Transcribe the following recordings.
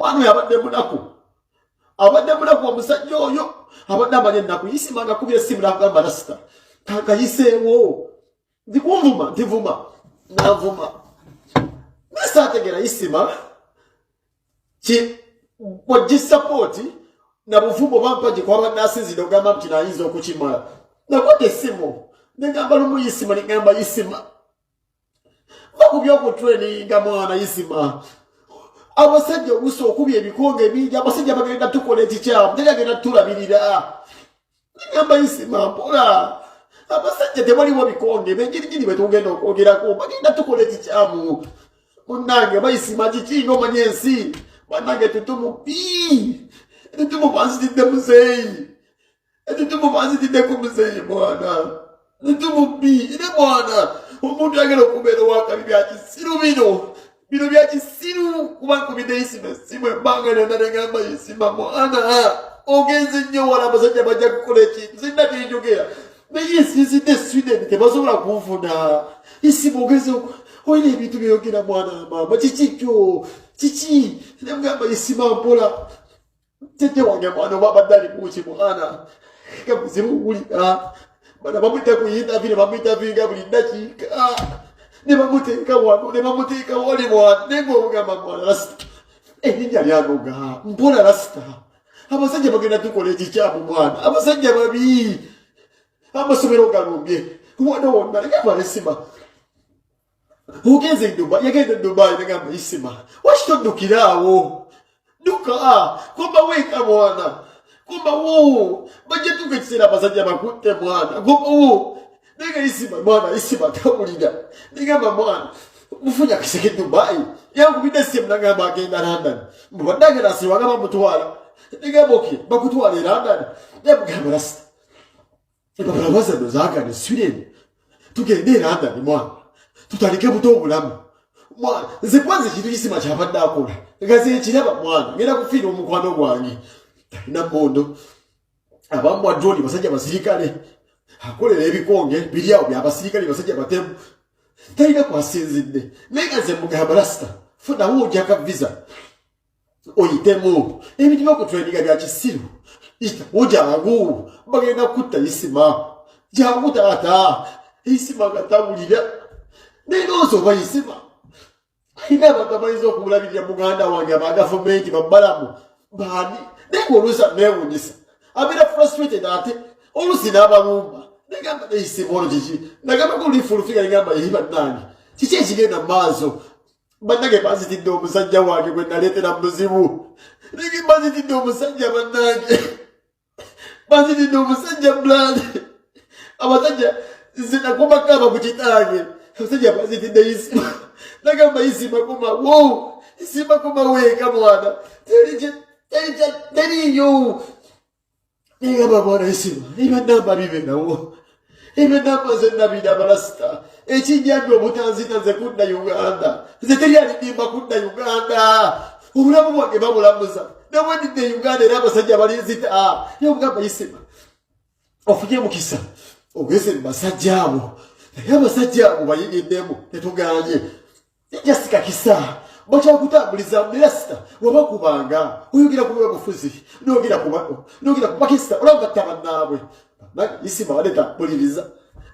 omwana yabadde munaku omusajja oyo abadde amanya ennaku Isma ngakubye essimu n'agamba Rasita kakayiseewo ndikunvuma ntivuma navuma nesaategera Isma wagisapooti na buvumo bampaje kwabadde asinzidde ogamba nti nayinza okukimala nakwata essimu negamba lumu Isma negamba Isma bakubye okutreninga mwana Isma abasajja oluusi okubya ebikonge bingi abasajja bagenda tukola ekikyamu tegagenda tulabirira negamba Isma mpola abasajja tebaliwo bikonge benjirigiri betugenda okwogerako bagenda tukola ekikyamu munange Isma kikinga omanye ensi banange titumubanzitidde muzeeyi titumubanzitidde ku muzeeyi mwana titumubi ne mwana omuntu agenda okubeera owakabi byakisiru bino byakisiru kuba nkubidde Isma essimu ebbanga lyonna negamba Isma mwana ogenze nnyo wala abasajja bajja kukola ekintu sinna tinjogera naye nsinzidde Sweden tebasobola kunfuna Isma ogenze olina ebintu byeyogera mwana maama kikikyo kiki nemugamba Isma mpola tete wange mwana oba abadde ali muki mwana gamuzibuwulira bana bamwita ku interview ne bamwintaviewinga buli ddakiika ne bamuteeka wano ne bamuteeka wali mwana naye ngaomugamba mwana Rasita erinnya lyanoga mpola Rasita abasajja bagenda tukola ekikyamu mwana abasajja babi amasomero galumbye wano wonna negamba Isma ogenze yagenda Dubai negamba Isma wakitoddukiraawo duka komba weka mwana komba wo bajja tuka ekiseera abasajja bakutte mwana komba wo nega Isma mwana Isma tawulira negamba mwana mufunya kiseke Dubai yankubidde essimu nagamba agenda London mbadde agenda asiwanga bamutwala negamba oke bakutwala e London nemugamba Rasita ebabulabaza no zaagane Sweden tugende e London mwana tutalike buto obulamu mwana nze kwanza ekintu Isma kyabadde akola ngaze ekiraba mwana ngenda kufiira omukwano gwange talina mmondo abamu bwa droni basajja basirikale akolera ebikonge biri awo byabasirikale basajja batemu talina kwasinzidde naye nga nze mugamba Rasita funawo ojjaka visa oyitemu ebintu byokutreninga bya kisiru ojangu bagenda kutta Isma jangu taata Isma nga tawulira nenooza oba Isma ayina abantu abayinza okumulabirira muganda wange abagavumenti babbalamu baani naye oluusi neewunyisa abeera frustrated ate oluusi n'abalumba negamba Isma olwo kiki nagamba kulifulufiga negamba eri bannange kiki ekigenda mu maaso bannange banzitidde omusajja wange gwe naleetera muzibu nege banzitidde omusajja bannange banzitidde omusajja blood abasajja nze nakomakaaba ku kitange abasajja banzitidde Isma nagamba Isma koma wo Isma koma weeka mwana teriyo negamba mwana Isma ebyanamba bibe nawo ebyanamba ze nabira abalasita ekinjambi obutanzita nze kudda Uganda nze teri alidimba kudda Uganda obulamu bwange babulamuza nawedidde Uganda era abasajja balinzita yomugamba Isma ofunye mukisa ogeze mubasajja abo naye abasajja abo bayigiddemu tetuganye ejasika kisa bakyakutambuliza Rasita wabakubanga oyogera ku bwebufuzi nogera ku Pakistan olagatta bannaabwe Isma badetambuliriza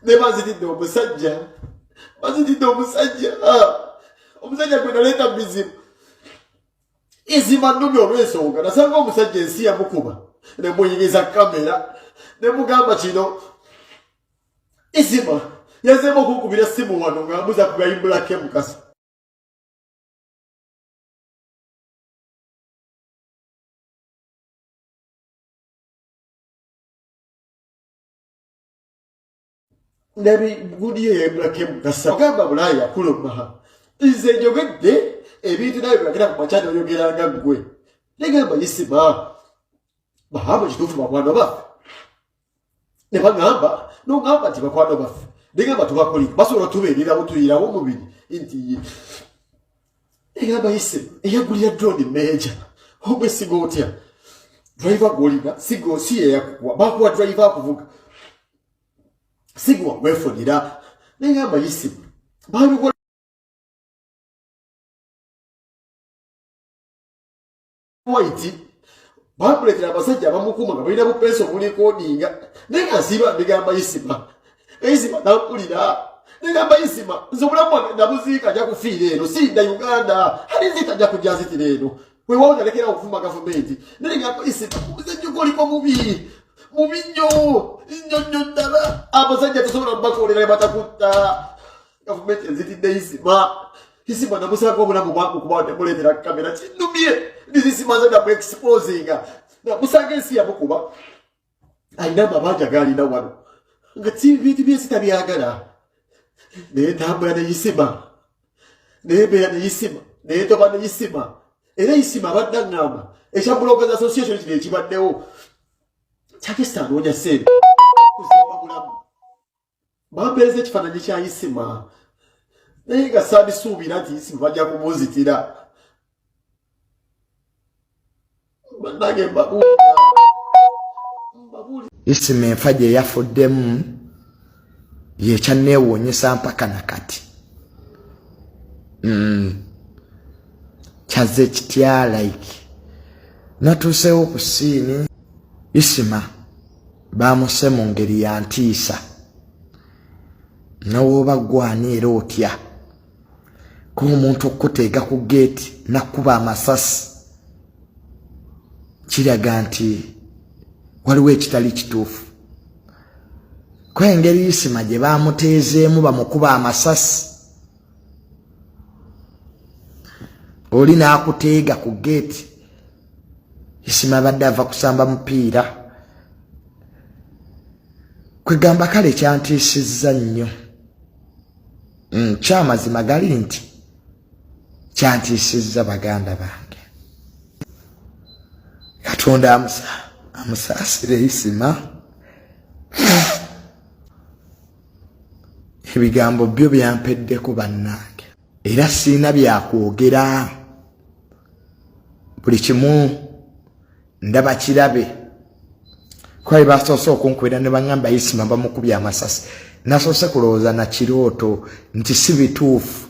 ne banzitidde omusajja omusajja gwe naleeta bizibu Isma nnumya olw'ensonga nasanga omusajja ensi yamukuba ne muyingiza kamera ne mugamba kino Isma yazeemu okukubira essimu wano ng'ambuza ku gayimbulake mukasa nebi gudiyo yayimbulake mukasa ogamba Bulaaya kuluma nze njogedde ebintu naye byagera ku makyana oyogeranga ggwe negamba Isma bahamba kituufu bakwano baffe ne bagamba nogamba nti bakwano baffe negamba tubakoliko basobola tubeererawo tuyirawo omubiri nti negamba Isma eyagulira drone meja obwesiga otya driver gwolina si yeyakuwa bakuwa driver akuvuga sigwa wefunira negamba Isma white bamuletera abasajja abamukuma nga balina bupeeso bulikodinga naye kasiba bigamba Isma nampulira negamba Isma nze obulamu nabuziika ajja kufiira eno sinda Uganda alizita ajja kujja nzitira eno wewawo nalekera okuvuma gavumenti negamba Isma omuzajja oliko mubi nnyo ddala abasajja tosobola bakolera ne batakutta gavumenti enzitidde Isma namusanga obulamu bwangu kuba temuleetera kamera kinnumye Isma nze namuexposinga namusanga ensi yamukuba alina amabanja gaalina wano nga bintu byesi tabyagala naye ntambula ne Isma naye mbeera ne Isma naye toba ne Isma era Isma abadde aŋŋamba ekya Bloggers Association kino ekibaddewo kyake kitanoonya ssente kuzimba bulamu bampeereza ekifaananyi kya Isma naye nga saabisuubira nti Isma bajja kumuzitira bannange mbabuulira Isma enfa gye yafuddemu yekyanneewuunyisa mpaka na kati kyaze kitya like natuuseewo ku siini Isma baamuse mu ngeri ya ntiisa nawooba gwani era otya kuba omuntu okuteega ku geeti nakkuba amasasi kiraga nti waliwo ekitali kituufu kwengeri Isma gye baamuteezeemu bamukuba amasasi oli n'akuteega ku geeti Isma abadde ava kusamba mupiira kwegamba kale kyantiisizza nnyo kyamazima gali nti kyantiisizza baganda bange Katonda amusaasire Isma ebigambo byo byampeddeko bannange era siina byakwogera buli kimu ndaba kirabe kwaye basoose okunkubira ne baŋŋamba Isma bamukubye amasasi nasoose kulowooza na kirooto nti si bituufu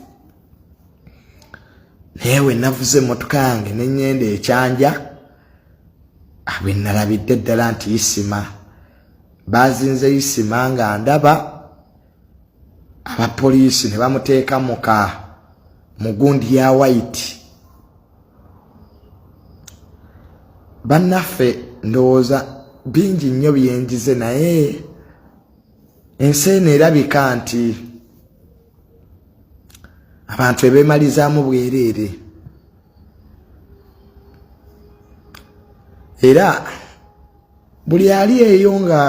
naye we navuze emmotoka yange ne nnyenda ekyanja bwe nalabidde ddala nti Isma bazinze Isma nga ndaba abapoliisi ne bamuteeka mu gundi ya white bannaffe ndowooza bingi nnyo byenjize naye ensi eno erabika nti abantu ebeemalizaamu bwereere era buli ali eyo nga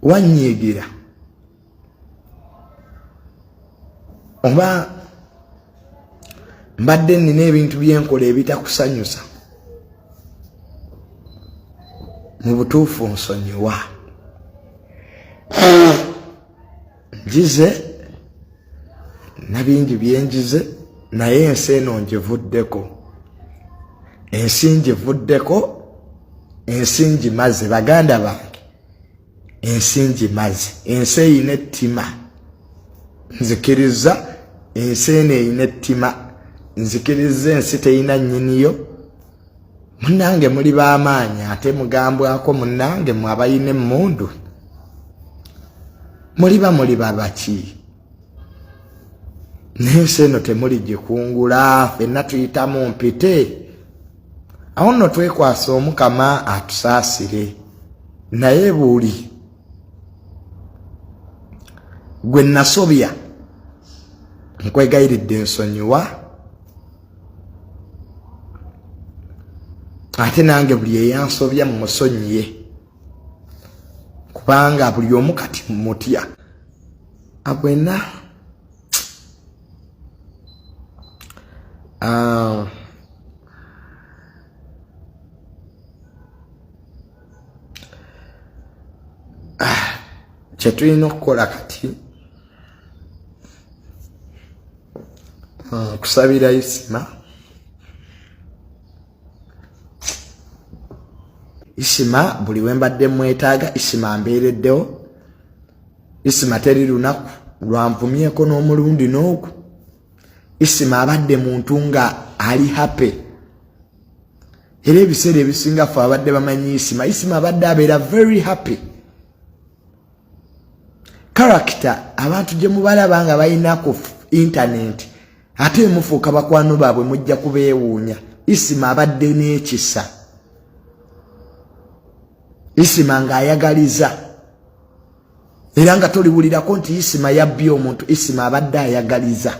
wanyiigira oba mbadde nina ebintu byenkola ebitakusanyusa mu butuufu nsonyiwa njize na bingi byenjize naye ensi eno ngivuddeko ensi ngimaze baganda bange ensi ngimaze ensi eyina ettima nzikiriza ensi eno eyina ettima nzikiriza ensi teyina nnyiniyo munnange muli b'amaanyi ate mugambwako munnange mwe abayina emmundu muli babaki n'ensi eno temuli gikungula ffenna tuyitamu mpite awo nno twekwasa Omukama atusaasire naye buli gwe nasobya nkwegayiridde nsonyiwa ate nange buli eyansobya mumusonyiye kubanga buli omu kati mutya abwena kyetulina okukola kati kusabira Isma buli wembadde mwetaaga Isma mbeereddewo Isma teri lunaku lwanvumyeko n'omulundi n'ogwo Isma abadde muntu nga ali happy era ebiseera ebisinga ffe abadde bamanyi Isma abadde abeera very happy. Character abantu gye mubalaba nga balina ku internet ate mufuuka bakwano baabwe mujja kubeewuunya. Isma abadde n'ekisa. Isma ng'ayagaliza era nga toliwulirako nti Isma yabbye omuntu. Isma abadde ayagaliza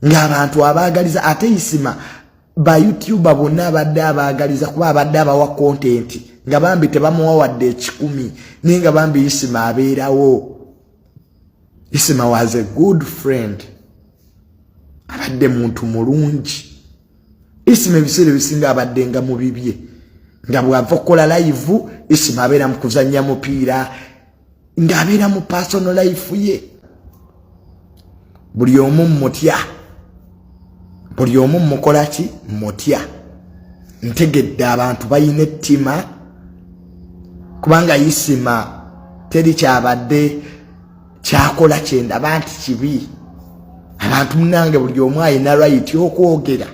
ng'abantu abaagaliza ate Isma ba YouTuber bonna abadde abaagaliza kuba abadde abawa content nga bambi tebamuwa wadde 10 naye nga bambi Isma abeerawo. Isma was a good friend. Abadde muntu mulungi. Isma ebiseera ebisinga abadde nga mu bibye nga bw'ava okukola live Isma abeera mu kuzannya mupiira ng'abeera mu personal life ye. Buli omu mutya, buli omu mukola ki mutya. Ntegedde abantu bayina ettima kubanga Isma teri kyabadde kyakola kyendaba nti kibi. Abantu munange buli omu ayina right okwogera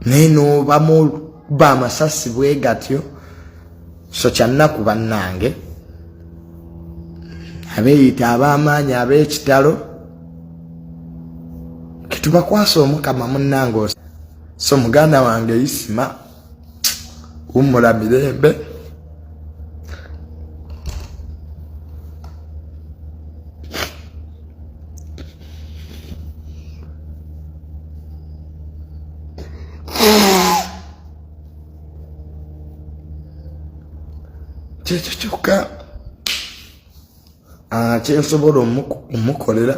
naye n'obamuba amasasi bwe gatyo. So kyannaku bannange abeeyita ab'amaanyi ab'ekitalo ketubakwasa Omukama munnange. So muganda wange Isma wummula mirembe. Kyekyo kyokka kyensobola omukolera.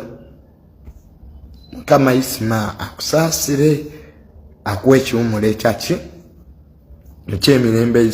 Mukama Isma akusaasire akuwa ekiwummulo ekyaki ekyemirembe.